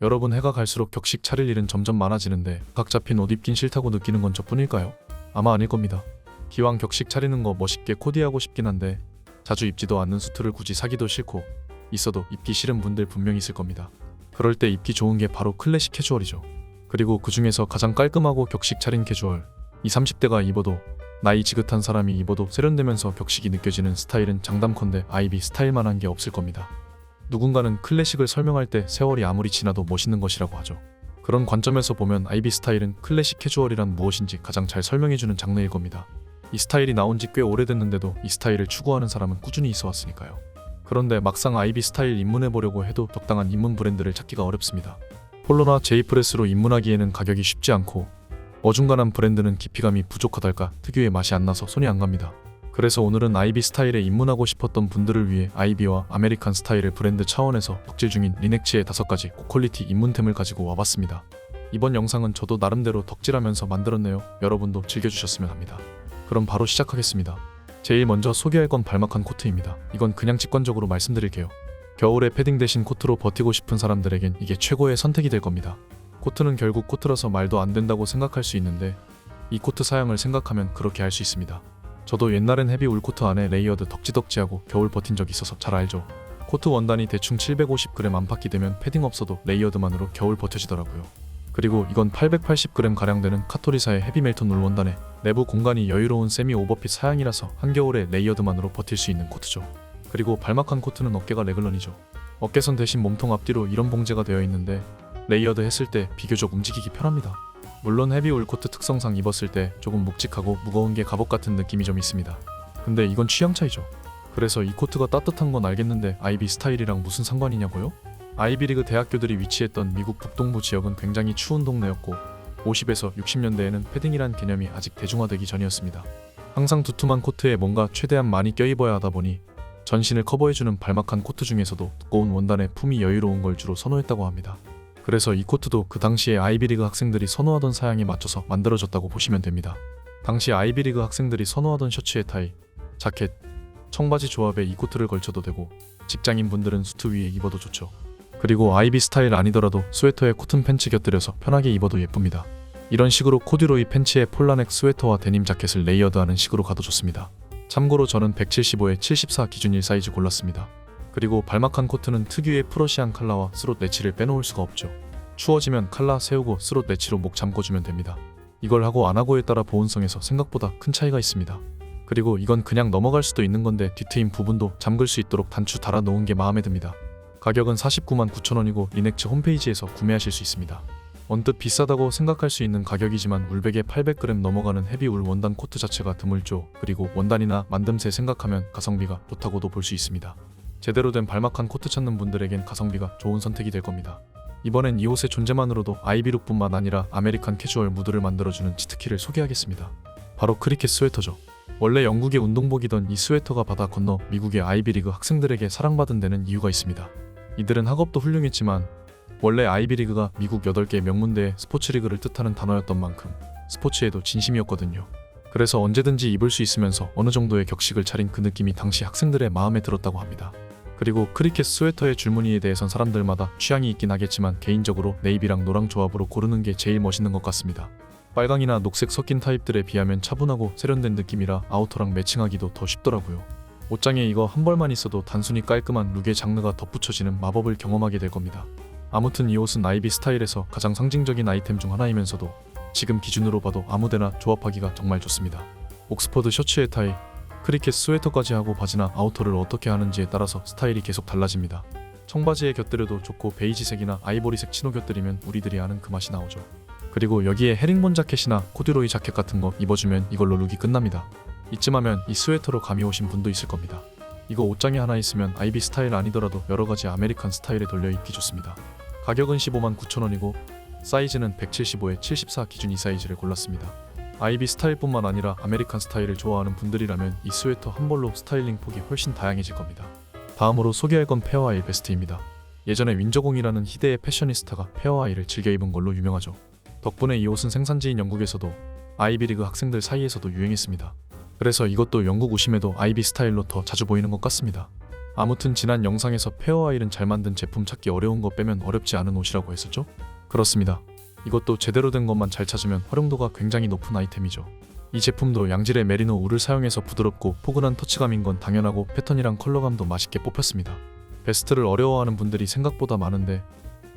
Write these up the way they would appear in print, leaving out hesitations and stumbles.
여러분, 해가 갈수록 격식 차릴 일은 점점 많아지는데 각 잡힌 옷 입긴 싫다고 느끼는 건 저뿐일까요? 아마 아닐 겁니다. 기왕 격식 차리는 거 멋있게 코디하고 싶긴 한데 자주 입지도 않는 수트를 굳이 사기도 싫고 있어도 입기 싫은 분들 분명 있을 겁니다. 그럴 때 입기 좋은 게 바로 클래식 캐주얼이죠. 그리고 그 중에서 가장 깔끔하고 격식 차린 캐주얼, 20, 30대가 입어도 나이 지긋한 사람이 입어도 세련되면서 격식이 느껴지는 스타일은 장담컨대 아이비 스타일만한 게 없을 겁니다. 누군가는 클래식을 설명할 때 세월이 아무리 지나도 멋있는 것이라고 하죠. 그런 관점에서 보면 아이비 스타일은 클래식 캐주얼이란 무엇인지 가장 잘 설명해주는 장르일 겁니다. 이 스타일이 나온 지 꽤 오래됐는데도 이 스타일을 추구하는 사람은 꾸준히 있어 왔으니까요. 그런데 막상 아이비 스타일 입문해보려고 해도 적당한 입문 브랜드를 찾기가 어렵습니다. 폴로나 제이프레스로 입문하기에는 가격이 쉽지 않고 어중간한 브랜드는 깊이감이 부족하달까 특유의 맛이 안 나서 손이 안 갑니다. 그래서 오늘은 아이비 스타일에 입문하고 싶었던 분들을 위해 아이비와 아메리칸 스타일을 브랜드 차원에서 덕질 중인 리넥츠의 5가지 고퀄리티 입문템을 가지고 와봤습니다. 이번 영상은 저도 나름대로 덕질하면서 만들었네요. 여러분도 즐겨주셨으면 합니다. 그럼 바로 시작하겠습니다. 제일 먼저 소개할 건 발막한 코트입니다. 이건 그냥 직관적으로 말씀드릴게요. 겨울에 패딩 대신 코트로 버티고 싶은 사람들에겐 이게 최고의 선택이 될 겁니다. 코트는 결국 코트라서 말도 안 된다고 생각할 수 있는데 이 코트 사양을 생각하면 그렇게 할 수 있습니다. 저도 옛날엔 헤비 울 코트 안에 레이어드 덕지덕지하고 겨울 버틴 적 있어서 잘 알죠. 코트 원단이 대충 750g 안팎이 되면 패딩 없어도 레이어드만으로 겨울 버텨지더라고요. 그리고 이건 880g 가량 되는 카토리사의 헤비 멜톤 울 원단에 내부 공간이 여유로운 세미 오버핏 사양이라서 한겨울에 레이어드만으로 버틸 수 있는 코트죠. 그리고 발막한 코트는 어깨가 레글런이죠. 어깨선 대신 몸통 앞뒤로 이런 봉제가 되어 있는데 레이어드 했을 때 비교적 움직이기 편합니다. 물론 헤비 울 코트 특성상 입었을 때 조금 묵직하고 무거운 게 갑옷 같은 느낌이 좀 있습니다. 근데 이건 취향 차이죠. 그래서 이 코트가 따뜻한 건 알겠는데 아이비 스타일이랑 무슨 상관이냐고요? 아이비리그 대학교들이 위치했던 미국 북동부 지역은 굉장히 추운 동네였고 50에서 60년대에는 패딩이란 개념이 아직 대중화되기 전이었습니다. 항상 두툼한 코트에 뭔가 최대한 많이 껴입어야 하다 보니 전신을 커버해주는 발막한 코트 중에서도 두꺼운 원단에 품이 여유로운 걸 주로 선호했다고 합니다. 그래서 이 코트도 그 당시에 아이비리그 학생들이 선호하던 사양에 맞춰서 만들어졌다고 보시면 됩니다. 당시 아이비리그 학생들이 선호하던 셔츠에 타이, 자켓, 청바지 조합에 이 코트를 걸쳐도 되고 직장인 분들은 수트 위에 입어도 좋죠. 그리고 아이비 스타일 아니더라도 스웨터에 코튼 팬츠 곁들여서 편하게 입어도 예쁩니다. 이런 식으로 코듀로이 팬츠에 폴라넥 스웨터와 데님 자켓을 레이어드하는 식으로 가도 좋습니다. 참고로 저는 175에 74 기준 1사이즈 골랐습니다. 그리고 발막한 코트는 특유의 프러시안 칼라와 스롯 내치를 빼놓을 수가 없죠. 추워지면 칼라 세우고 스롯 내치로 목 잠궈주면 됩니다. 이걸 하고 안 하고에 따라 보온성에서 생각보다 큰 차이가 있습니다. 그리고 이건 그냥 넘어갈 수도 있는 건데 뒤트임 부분도 잠글 수 있도록 단추 달아 놓은 게 마음에 듭니다. 가격은 499,900원이고 리넥츠 홈페이지에서 구매하실 수 있습니다. 언뜻 비싸다고 생각할 수 있는 가격이지만 울백에 800g 넘어가는 헤비 울 원단 코트 자체가 드물죠. 그리고 원단이나 만듦새 생각하면 가성비가 좋다고도 볼 수 있습니다. 제대로 된 발막한 코트 찾는 분들에겐 가성비가 좋은 선택이 될 겁니다. 이번엔 이 옷의 존재만으로도 아이비룩뿐만 아니라 아메리칸 캐주얼 무드를 만들어주는 치트키를 소개하겠습니다. 바로 크리켓 스웨터죠. 원래 영국의 운동복이던 이 스웨터가 바다 건너 미국의 아이비리그 학생들에게 사랑받은 데는 이유가 있습니다. 이들은 학업도 훌륭했지만 원래 아이비리그가 미국 8개 명문대의 스포츠리그를 뜻하는 단어였던 만큼 스포츠에도 진심이었거든요. 그래서 언제든지 입을 수 있으면서 어느 정도의 격식을 차린 그 느낌이 당시 학생들의 마음에 들었다고 합니다. 그리고 크리켓 스웨터의 줄무늬에 대해선 사람들마다 취향이 있긴 하겠지만 개인적으로 네이비랑 노랑 조합으로 고르는 게 제일 멋있는 것 같습니다. 빨강이나 녹색 섞인 타입들에 비하면 차분하고 세련된 느낌이라 아우터랑 매칭하기도 더 쉽더라고요. 옷장에 이거 한 벌만 있어도 단순히 깔끔한 룩의 장르가 덧붙여지는 마법을 경험하게 될 겁니다. 아무튼 이 옷은 아이비 스타일에서 가장 상징적인 아이템 중 하나이면서도 지금 기준으로 봐도 아무데나 조합하기가 정말 좋습니다. 옥스퍼드 셔츠에 타이, 크리켓 스웨터까지 하고 바지나 아우터를 어떻게 하는지에 따라서 스타일이 계속 달라집니다. 청바지에 곁들여도 좋고 베이지색이나 아이보리색 치노 곁들이면 우리들이 아는 그 맛이 나오죠. 그리고 여기에 헤링본 자켓이나 코듀로이 자켓 같은 거 입어주면 이걸로 룩이 끝납니다. 이쯤 하면 이 스웨터로 감이 오신 분도 있을 겁니다. 이거 옷장에 하나 있으면 아이비 스타일 아니더라도 여러가지 아메리칸 스타일에 돌려 입기 좋습니다. 가격은 159,000원이고 사이즈는 175에 74 기준 2사이즈를 골랐습니다. 아이비 스타일뿐만 아니라 아메리칸 스타일을 좋아하는 분들이라면 이 스웨터 한 벌로 스타일링 폭이 훨씬 다양해질 겁니다. 다음으로 소개할 건 페어아이 베스트입니다. 예전에 윈저공이라는 희대의 패셔니스타가 페어아이를 즐겨 입은 걸로 유명하죠. 덕분에 이 옷은 생산지인 영국에서도 아이비리그 학생들 사이에서도 유행했습니다. 그래서 이것도 영국 옷임에도 아이비 스타일로 더 자주 보이는 것 같습니다. 아무튼 지난 영상에서 페어아일은 잘 만든 제품 찾기 어려운 거 빼면 어렵지 않은 옷이라고 했었죠? 그렇습니다. 이것도 제대로 된 것만 잘 찾으면 활용도가 굉장히 높은 아이템이죠. 이 제품도 양질의 메리노 울을 사용해서 부드럽고 포근한 터치감인 건 당연하고 패턴이랑 컬러감도 맛있게 뽑혔습니다. 베스트를 어려워하는 분들이 생각보다 많은데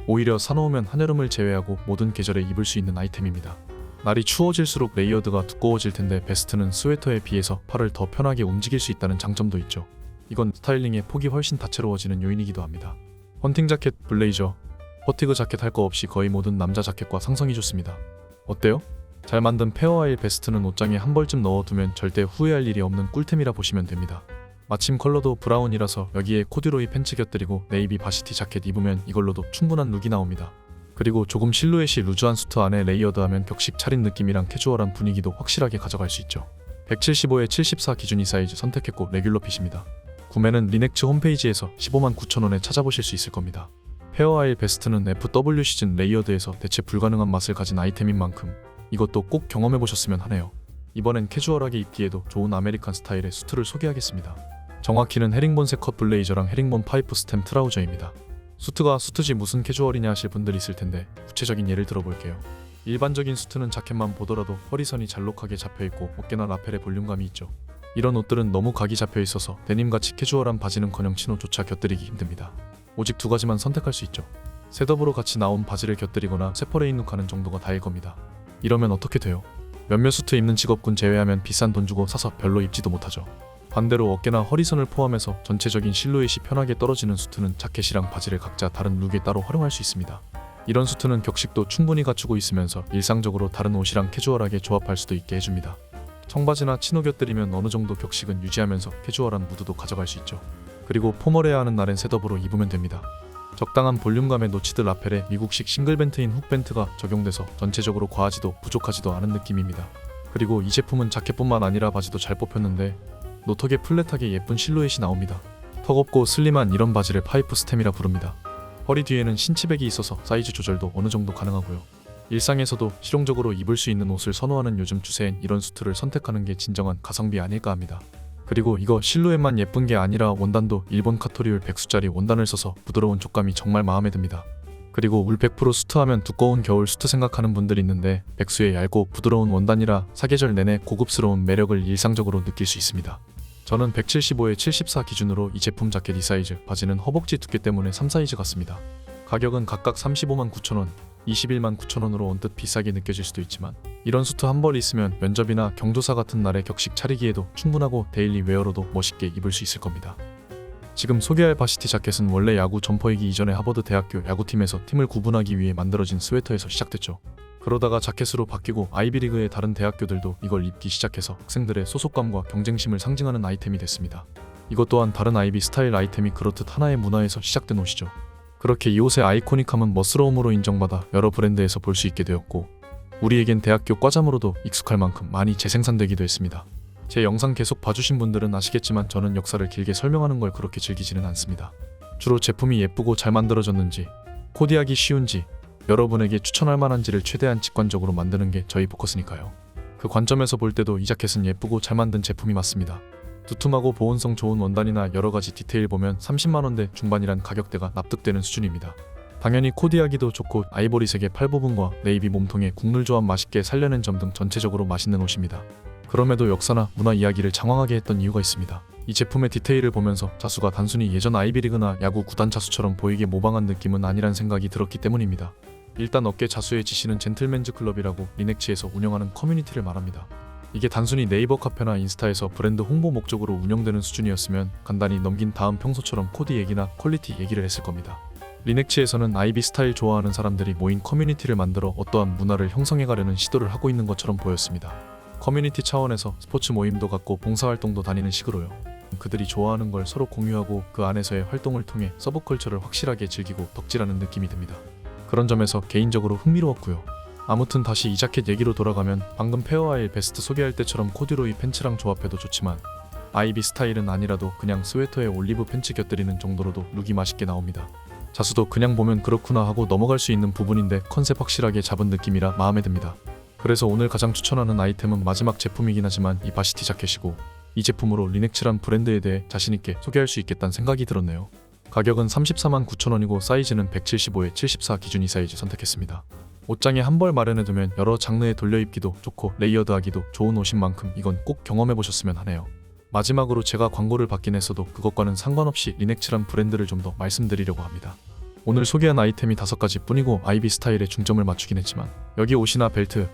오히려 사놓으면 한여름을 제외하고 모든 계절에 입을 수 있는 아이템입니다. 날이 추워질수록 레이어드가 두꺼워질 텐데 베스트는 스웨터에 비해서 팔을 더 편하게 움직일 수 있다는 장점도 있죠. 이건 스타일링에 폭이 훨씬 다채로워지는 요인이기도 합니다. 헌팅 자켓, 블레이저, 퍼티그 자켓 할 거 없이 거의 모든 남자 자켓과 상성이 좋습니다. 어때요? 잘 만든 페어아일 베스트는 옷장에 한 벌쯤 넣어두면 절대 후회할 일이 없는 꿀템이라 보시면 됩니다. 마침 컬러도 브라운이라서 여기에 코듀로이 팬츠 곁들이고 네이비 바시티 자켓 입으면 이걸로도 충분한 룩이 나옵니다. 그리고 조금 실루엣이 루즈한 수트 안에 레이어드하면 격식 차린 느낌이랑 캐주얼한 분위기도 확실하게 가져갈 수 있죠. 175에 74 기준이 사이즈 선택했고 레귤러 핏입니다. 구매는 리넥츠 홈페이지에서 159,000원에 찾아보실 수 있을 겁니다. 페어아일 베스트는 FW 시즌 레이어드에서 대체 불가능한 맛을 가진 아이템인 만큼 이것도 꼭 경험해보셨으면 하네요. 이번엔 캐주얼하게 입기에도 좋은 아메리칸 스타일의 수트를 소개하겠습니다. 정확히는 헤링본색 컷 블레이저랑 헤링본 파이프 스템 트라우저입니다. 수트가 수트지 무슨 캐주얼이냐 하실 분들이 있을 텐데 구체적인 예를 들어볼게요. 일반적인 수트는 자켓만 보더라도 허리선이 잘록하게 잡혀있고 어깨나 라펠에 볼륨감이 있죠. 이런 옷들은 너무 각이 잡혀있어서 데님같이 캐주얼한 바지는커녕 치노조차 곁들이기 힘듭니다. 오직 두 가지만 선택할 수 있죠. 셋업으로 같이 나온 바지를 곁들이거나 세퍼레이트 룩하는 정도가 다일 겁니다. 이러면 어떻게 돼요? 몇몇 수트 입는 직업군 제외하면 비싼 돈 주고 사서 별로 입지도 못하죠. 반대로 어깨나 허리선을 포함해서 전체적인 실루엣이 편하게 떨어지는 수트는 자켓이랑 바지를 각자 다른 룩에 따로 활용할 수 있습니다. 이런 수트는 격식도 충분히 갖추고 있으면서 일상적으로 다른 옷이랑 캐주얼하게 조합할 수도 있게 해줍니다. 청바지나 치노 곁들이면 어느 정도 격식은 유지하면서 캐주얼한 무드도 가져갈 수 있죠. 그리고 포멀해야 하는 날엔 셋업으로 입으면 됩니다. 적당한 볼륨감의 노치드 라펠에 미국식 싱글벤트인 훅벤트가 적용돼서 전체적으로 과하지도 부족하지도 않은 느낌입니다. 그리고 이 제품은 자켓뿐만 아니라 바지도 잘 뽑혔는데 노턱에 플랫하게 예쁜 실루엣이 나옵니다. 턱 없고 슬림한 이런 바지를 파이프 스템이라 부릅니다. 허리 뒤에는 신치백이 있어서 사이즈 조절도 어느 정도 가능하고요. 일상에서도 실용적으로 입을 수 있는 옷을 선호하는 요즘 추세엔 이런 수트를 선택하는 게 진정한 가성비 아닐까 합니다. 그리고 이거 실루엣만 예쁜 게 아니라 원단도 일본 카토리울 100수짜리 원단을 써서 부드러운 촉감이 정말 마음에 듭니다. 그리고 울 100% 수트하면 두꺼운 겨울 수트 생각하는 분들이 있는데 백수의 얇고 부드러운 원단이라 사계절 내내 고급스러운 매력을 일상적으로 느낄 수 있습니다. 저는 175에 74 기준으로 이 제품 자켓 2사이즈, 바지는 허벅지 두께 때문에 3사이즈 같습니다. 가격은 각각 359,000원, 219,000원으로 언뜻 비싸게 느껴질 수도 있지만 이런 수트 한 벌 있으면 면접이나 경조사 같은 날에 격식 차리기에도 충분하고 데일리 웨어로도 멋있게 입을 수 있을 겁니다. 지금 소개할 바시티 자켓은 원래 야구 점퍼이기 이전에 하버드 대학교 야구팀에서 팀을 구분하기 위해 만들어진 스웨터에서 시작됐죠. 그러다가 자켓으로 바뀌고 아이비리그의 다른 대학교들도 이걸 입기 시작해서 학생들의 소속감과 경쟁심을 상징하는 아이템이 됐습니다. 이것 또한 다른 아이비 스타일 아이템이 그렇듯 하나의 문화에서 시작된 옷이죠. 그렇게 이 옷의 아이코닉함은 멋스러움으로 인정받아 여러 브랜드에서 볼 수 있게 되었고 우리에겐 대학교 과잠으로도 익숙할 만큼 많이 재생산되기도 했습니다. 제 영상 계속 봐주신 분들은 아시겠지만 저는 역사를 길게 설명하는 걸 그렇게 즐기지는 않습니다. 주로 제품이 예쁘고 잘 만들어졌는지, 코디하기 쉬운지, 여러분에게 추천할 만한지를 최대한 직관적으로 만드는 게 저희 포커스니까요. 그 관점에서 볼 때도 이 자켓은 예쁘고 잘 만든 제품이 맞습니다. 두툼하고 보온성 좋은 원단이나 여러가지 디테일 보면 30만원대 중반이란 가격대가 납득되는 수준입니다. 당연히 코디하기도 좋고 아이보리색의 팔 부분과 네이비 몸통의 국룰 조합 맛있게 살려낸 점 등 전체적으로 맛있는 옷입니다. 그럼에도 역사나 문화 이야기를 장황하게 했던 이유가 있습니다. 이 제품의 디테일을 보면서 자수가 단순히 예전 아이비리그나 야구 구단 자수처럼 보이게 모방한 느낌은 아니란 생각이 들었기 때문입니다. 일단 어깨 자수의 지시는 젠틀맨즈 클럽이라고 리넥츠에서 운영하는 커뮤니티를 말합니다. 이게 단순히 네이버 카페나 인스타에서 브랜드 홍보 목적으로 운영되는 수준이었으면 간단히 넘긴 다음 평소처럼 코디 얘기나 퀄리티 얘기를 했을 겁니다. 리넥츠에서는 아이비 스타일 좋아하는 사람들이 모인 커뮤니티를 만들어 어떠한 문화를 형성해가려는 시도를 하고 있는 것처럼 보였습니다. 커뮤니티 차원에서 스포츠 모임도 갖고 봉사활동도 다니는 식으로요. 그들이 좋아하는 걸 서로 공유하고 그 안에서의 활동을 통해 서브컬처를 확실하게 즐기고 덕질하는 느낌이 듭니다. 그런 점에서 개인적으로 흥미로웠고요. 아무튼 다시 이 자켓 얘기로 돌아가면 방금 페어아일 베스트 소개할 때처럼 코듀로이 팬츠랑 조합해도 좋지만 아이비 스타일은 아니라도 그냥 스웨터에 올리브 팬츠 곁들이는 정도로도 룩이 맛있게 나옵니다. 자수도 그냥 보면 그렇구나 하고 넘어갈 수 있는 부분인데 컨셉 확실하게 잡은 느낌이라 마음에 듭니다. 그래서 오늘 가장 추천하는 아이템은 마지막 제품이긴 하지만 이 바시티 자켓이고 이 제품으로 리넥츠란 브랜드에 대해 자신있게 소개할 수 있겠다는 생각이 들었네요. 가격은 34만 9천원이고 사이즈는 175에 74 기준이 사이즈 선택했습니다. 옷장에 한 벌 마련해두면 여러 장르에 돌려입기도 좋고 레이어드하기도 좋은 옷인 만큼 이건 꼭 경험해보셨으면 하네요. 마지막으로 제가 광고를 받긴 했어도 그것과는 상관없이 리넥츠란 브랜드를 좀 더 말씀드리려고 합니다. 오늘 소개한 아이템이 5가지 뿐이고 아이비 스타일에 중점을 맞추긴 했지만 여기 옷이나 벨트,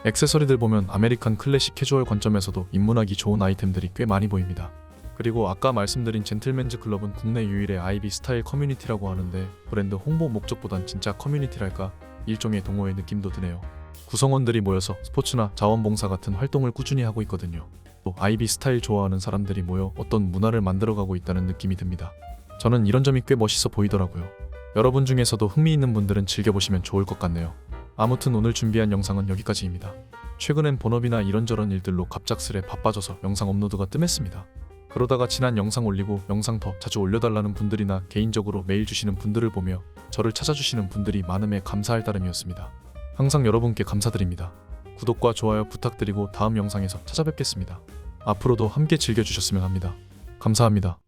액세서리들 보면 아메리칸 클래식 캐주얼 관점에서도 입문하기 좋은 아이템들이 꽤 많이 보입니다. 그리고 아까 말씀드린 젠틀맨즈 클럽은 국내 유일의 아이비 스타일 커뮤니티라고 하는데 브랜드 홍보 목적보단 진짜 커뮤니티랄까 일종의 동호회 느낌도 드네요. 구성원들이 모여서 스포츠나 자원봉사 같은 활동을 꾸준히 하고 있거든요. 또 아이비 스타일 좋아하는 사람들이 모여 어떤 문화를 만들어가고 있다는 느낌이 듭니다. 저는 이런 점이 꽤 멋있어 보이더라고요. 여러분 중에서도 흥미있는 분들은 즐겨보시면 좋을 것 같네요. 아무튼 오늘 준비한 영상은 여기까지입니다. 최근엔 본업이나 이런저런 일들로 갑작스레 바빠져서 영상 업로드가 뜸했습니다. 그러다가 지난 영상 올리고 영상 더 자주 올려달라는 분들이나 개인적으로 메일 주시는 분들을 보며 저를 찾아주시는 분들이 많음에 감사할 따름이었습니다. 항상 여러분께 감사드립니다. 구독과 좋아요 부탁드리고 다음 영상에서 찾아뵙겠습니다. 앞으로도 함께 즐겨주셨으면 합니다. 감사합니다.